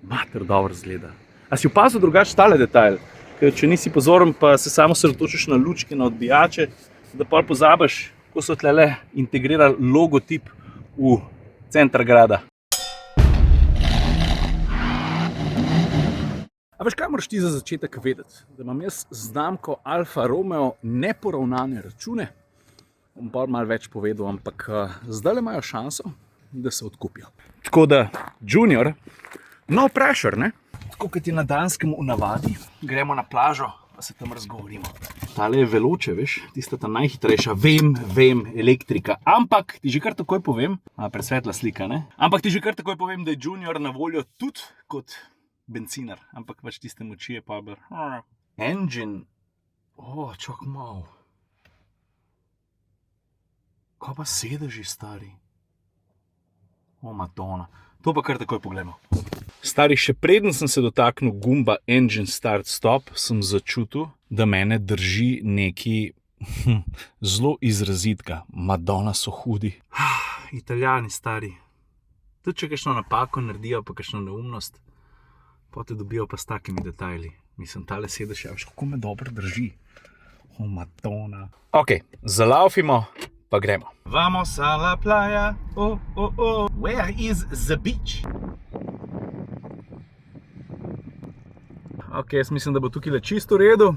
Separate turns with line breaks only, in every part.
Mater, dobro zgleda. A si opazil drugače tale detajl? Ker če nisi pozoren, pa se samo osredotočiš na lučke, na odbijače, da pol pozabiš, ko so tlele integrirali logotip v center grada. A veš, kaj moraš ti za začetek vedeti? Da imam jaz znamko Alfa Romeo neporavnane račune. Bom pa malo več povedal, ampak zdaj imajo šanso, da se odkupijo. Tako da, Junior, no pressure, ne? Tako kot je na Danskem v navadi, gremo na plažo, pa se tam razgovorimo. Tale je veloče, veš, tista ta najhitrejša, vem, elektrika. Ampak ti že kar takoj povem, presvetla slika, ne? Ampak ti že kar takoj povem, da je Junior na voljo tudi kot bencinar. Ampak pač tiste moči je pa ber. Engine, čak malo. Kaj pa sedeži, stari? Madonna. To pa kar takoj pogledamo. Stari, še preden sem se dotaknil gumba Engine Start Stop, sem začutil, da mene drži neki zelo izrazitka. Madonna so hudi. Italijani, stari. Tudi če kakšno napako naredijo, pa kakšno neumnost, pa te dobijo pa s takimi detajli. Mislim, tale sedež, veš, kako me dobro drži. Madonna. Ok, zalaufimo. Pa gremo. Vamos a la playa, Where is the beach? Ok, jaz mislim, da bo tukaj čisto v redu.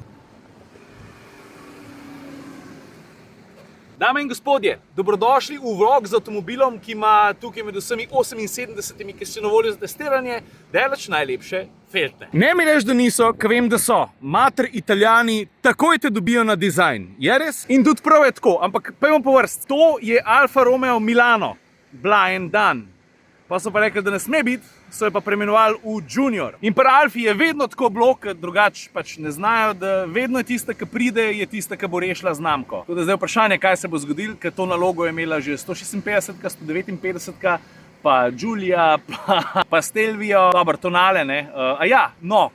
Dame in gospodje, dobrodošli v vlog z avtomobilom, ki ima tukaj med vsemi 78, ki so na voljo za testiranje, daleč najlepše felte. Ne mi reč, da niso, ker vem, da so. Mater, Italijani takoj te dobijo na dizajn. Je res? In tudi prav je tako, ampak pojmo po vrst. To je Alfa Romeo Milano. Bila en dan. Pa so pa rekli, da ne sme biti, so jo pa preimenovali v Junior. In pri Alfi je vedno tako bilo, ker drugače pač ne znajo, da vedno je tista, ki pride, je tista, ki bo rešila znamko. Tako da zdaj vprašanje, kaj se bo zgodilo, ker to nalogo je imela že 156, 159, pa Giulia, pa Stelvio, dobro, Tonale, ne.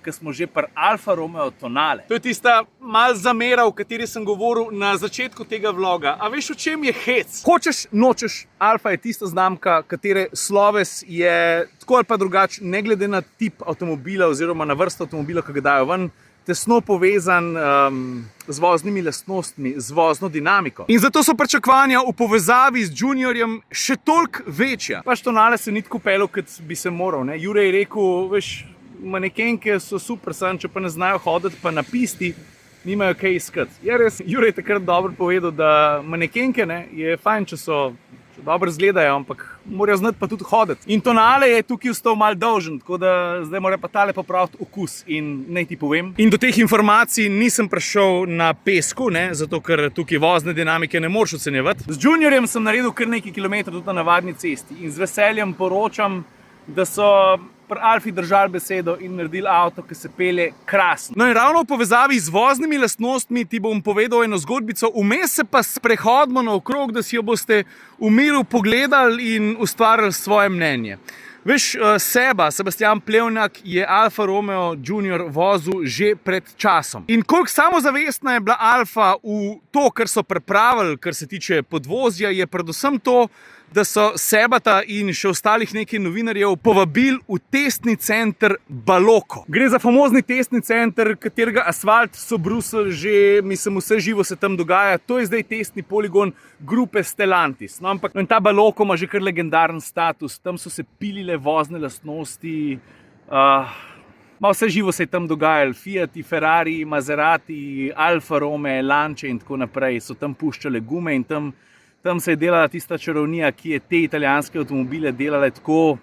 Ker smo že pri Alfa Romeo Tonale. To je tista mal zamera, o kateri sem govoril na začetku tega vloga. A veš, v čem je hec? Hočeš, nočeš, Alfa je tista znamka, katere sloves je tako ali pa drugače, ne glede na tip avtomobila oziroma na vrsto avtomobila, ki ga dajo ven, tesno povezan z voznimi lastnostmi, z vozno dinamiko. In zato so pričakovanja v povezavi z Juniorjem še toliko večja. Pač Tonale se ni tako peljal, kot bi se moral, ne. Jure je rekel, veš, manekenke so super, če pa ne znajo hoditi, pa na pisti, nimajo kaj iskati. Je res, Jure je takrat dobro povedal, da manekenke, ne, je fajn, če dobro izgledajo, ampak morajo znati pa tudi hoditi. In Tonale je tukaj ostal mal dolžen, tako da zdaj mora pa tale popraviti okus in naj ti povem. In do teh informacij nisem prišel na pesku, ne, zato ker tukaj vozne dinamike ne moreš ocenjevati. Z Juniorjem sem naredil kar nekaj kilometrov tudi na navadni cesti in z veseljem poročam, da so pri Alfi držali besedo in naredili avto, ki se pelje krasno. No in ravno v povezavi z voznimi lastnostmi ti bom povedal eno zgodbico, vmes se pa sprehodimo naokrog, da si jo boste v miru pogledali in ustvarili svoje mnenje. Veš, Sebastian Plevnjak je Alfa Romeo Junior vozil že pred časom. In koliko samozavestna je bila Alfa v to, kar so pripravili, kar se tiče podvozja, je predvsem to, da so Sebata in še ostalih nekaj novinarjev povabili v testni center Baloko. Gre za famozni testni center, katerega asfalt so brusili že, mislim, vse živo se tam dogaja. To je zdaj testni poligon grupe Stellantis. No, ampak in ta Baloko ima že kar legendaren status. Tam so se pilile vozne lastnosti, vse živo se je tam dogajalo. Fiati, Ferrari, Maserati, Alfa Romeo, Lancia in tako naprej so tam puščale gume in tam se je delala tista čarovnija, ki je te italijanske avtomobile delala tako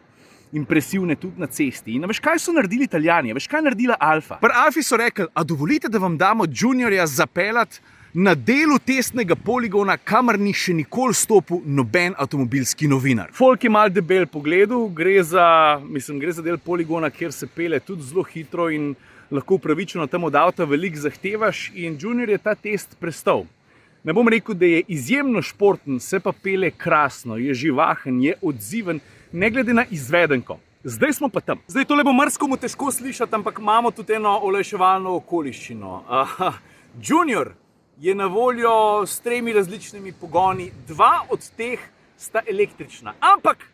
impresivne tudi na cesti. In veš, kaj so naredili Italijani? Veš, kaj je naredila Alfa? Pri Alfi so rekli, a dovolite, da vam damo Juniorja zapeljati na delu testnega poligona, kamor ni še nikoli stopil noben avtomobilski novinar. Folk je mal debel pogledal, gre za del poligona, kjer se pelje tudi zelo hitro in lahko upravičeno tam od avta veliko zahtevaš in Junior je ta test prestal. Ne bom rekel, da je izjemno športen, se pa pelje krasno, je živahen, je odziven, ne glede na izvedenko. Zdaj smo pa tam. Zdaj tole bo mrskomu težko slišati, ampak imamo tudi eno olajševalno okoliščino. Junior je na voljo s 3 različnimi pogoni, 2 od teh sta električna. Ampak,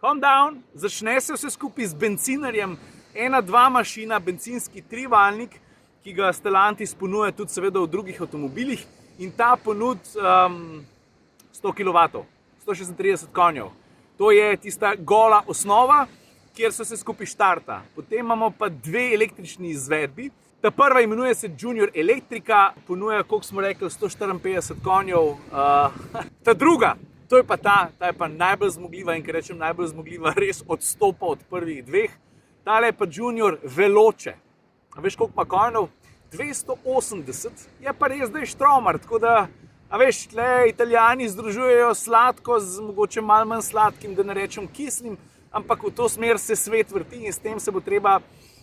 calm down, začne se vse skupaj z bencinarjem, 1-2 mašina, bencinski trivaljnik, ki ga Stellantis ponuja tudi seveda v drugih avtomobilih in ta ponud 100 kW, 136 konjev. To je tista gola osnova, kjer se vse skupaj štarta. Potem imamo pa 2 električni izvedbi. Ta prva imenuje se Junior Electrica, ponuja, koliko smo rekli, 154 konjev. Ta druga, to je pa ta je pa najbolj zmogljiva in ker rečem najbolj zmogljiva, res odstopa od prvih 2. Tale je pa Junior Veloce. A veš, koliko ima konjev? 280, je pa res, da je štromar, tako da, a veš, tle Italijani združujejo sladko z mogoče malo manj sladkim, da ne rečem kislim, ampak v to smer se svet vrti in s tem se bo treba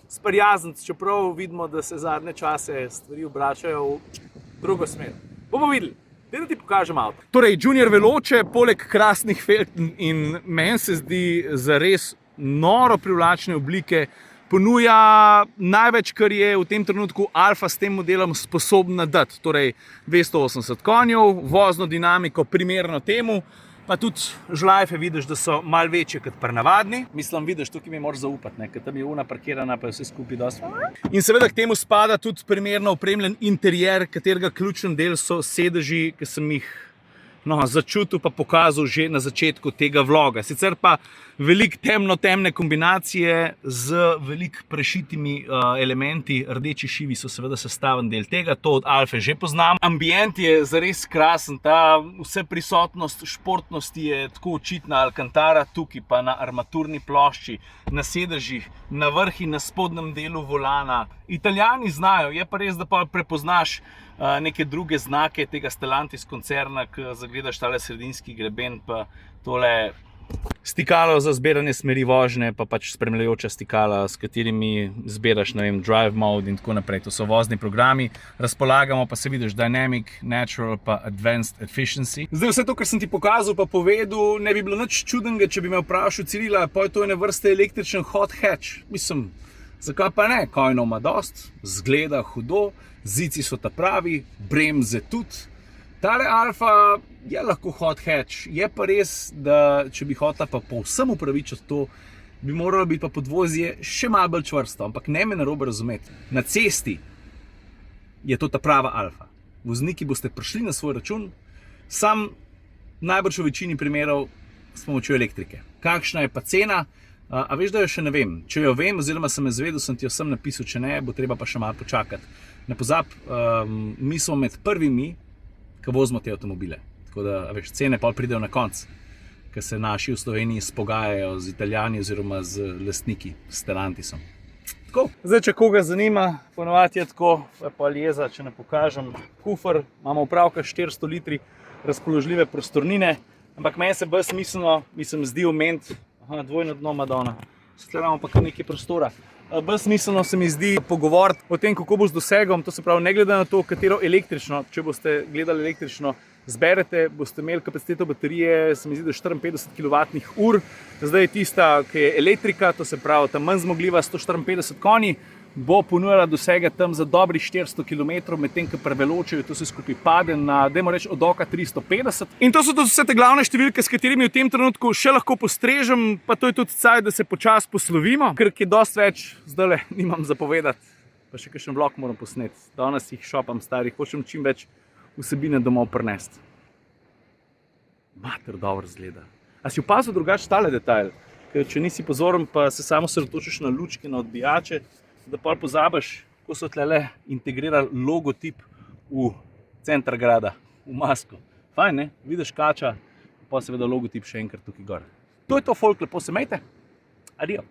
sprijazniti, čeprav vidimo, da se zadnje čase stvari obračajo v drugo smer. Bomo videli. Da ti pokažem avto. Torej, Junior Veloce, poleg krasnih felten in meni se zdi za res noro privlačne oblike, ponuja največ, kar je v tem trenutku Alfa s tem modelom sposobna dati. Torej 280 konjev, vozno dinamiko primerno temu, pa tudi žlajfe vidiš, da so malo večje kot pri navadni. Mislim, vidiš, tukaj mi moraš zaupati, ker tam je una parkirana, pa je vse skupaj dosti. In seveda k temu spada tudi primerno opremljen interjer, katerega ključen del so sedeži, ki sem jih začutil pa pokazal že na začetku tega vloga. Sicer pa veliko temne kombinacije z veliko prešitimi elementi, rdeči šivi so seveda sestaven del tega, to od Alfe že poznam. Ambient je zares krasen, ta vse prisotnost športnosti je tako očitna, Alcantara tukaj pa na armaturni plošči, na sedežih, na vrh in na spodnjem delu volana. Italijani znajo, je pa res, da pa prepoznaš neke druge znake tega Stellantis koncerna, ko zagledaš tale sredinski greben, pa tole stikalo za zbiranje smeri vožnje, pa pač spremljajoča stikala, s katerimi zbiraš, ne vem, drive mode in tako naprej. To so vozni programi, razpolagamo pa se vidiš Dynamic, Natural pa Advanced Efficiency. Zdaj vse to, kar sem ti pokazal pa povedal, ne bi bilo nič čudnega, če bi me vprašal Cirila, pa je to ene vrste električen hot hatch. Mislim, zakaj pa ne? Konjev ima dost, zgleda hudo, zici so ta pravi, bremze tudi. Tale Alfa je lahko hot hatch, je pa res, da če bi hotela pa povsem upravičiti to, bi moralo biti pa podvozje še malo bolj čvrsto, ampak ne me narobe razumeti. Na cesti je to ta prava Alfa. Vozniki boste prišli na svoj račun, sam najbrž v večini primerov s pomočjo elektrike. Kakšna je pa cena? A veš, da jo še ne vem. Če jo vem, oziroma sem izvedel, sem ti jo sem napisal, če ne, bo treba pa še malo počakati. Ne pozab, mi smo med prvimi, ki vozimo te avtomobile. Tako da, veš, cene pa pridejo na konc, ker se naši v Sloveniji spogajajo z Italijani oziroma z lastniki, s Stellantisom. Tako. Zdaj, če koga zanima, ponovadi je tako, pa jeza, če ne pokažem, kufer, imamo opravka 400 litri razpoložljive prostornine, ampak meni se bolj smiselno, zdi omeniti, dvojno dno Madonna, skledamo pa kar nekaj prostora. Bolj smiselno se mi zdi pogovoriti o tem, kako bo z dosegom, to se pravi, ne glede na to, katero električno, če boste gledali električno, zberete, boste imeli kapaciteto baterije, se mi zdi, da 54 kWh. Zdaj je tista, ki je elektrika, to se pravi, ta manj zmogljiva 154 konji, bo ponujala dosege tam za dobrih 400 km, medtem ko pri Veloceju to se skupaj pade na, dajmo reči, od oka 350. In to so tudi vse te glavne številke, s katerimi v tem trenutku še lahko postrežem, pa to je tudi cajt, da se počasi poslovimo, ker je dosti več, zdajle nimam za povedati, pa še kakšen vlog moram posneti. Danes jih šopam starih, hočem čim več vsebine domov prinesti. Mater, dobro zgleda. A si opazil drugače tale detajl? Ker če nisi pozoren, pa se samo osredotočiš na lučke, na odbijače, da pa pozabiš, ko so tlele integrirali logotip v center grada, v masko. Fajn, ne? Vidiš kača, pa seveda logotip še enkrat tukaj gor. To je to, folk, lepo se imejte. Adijo.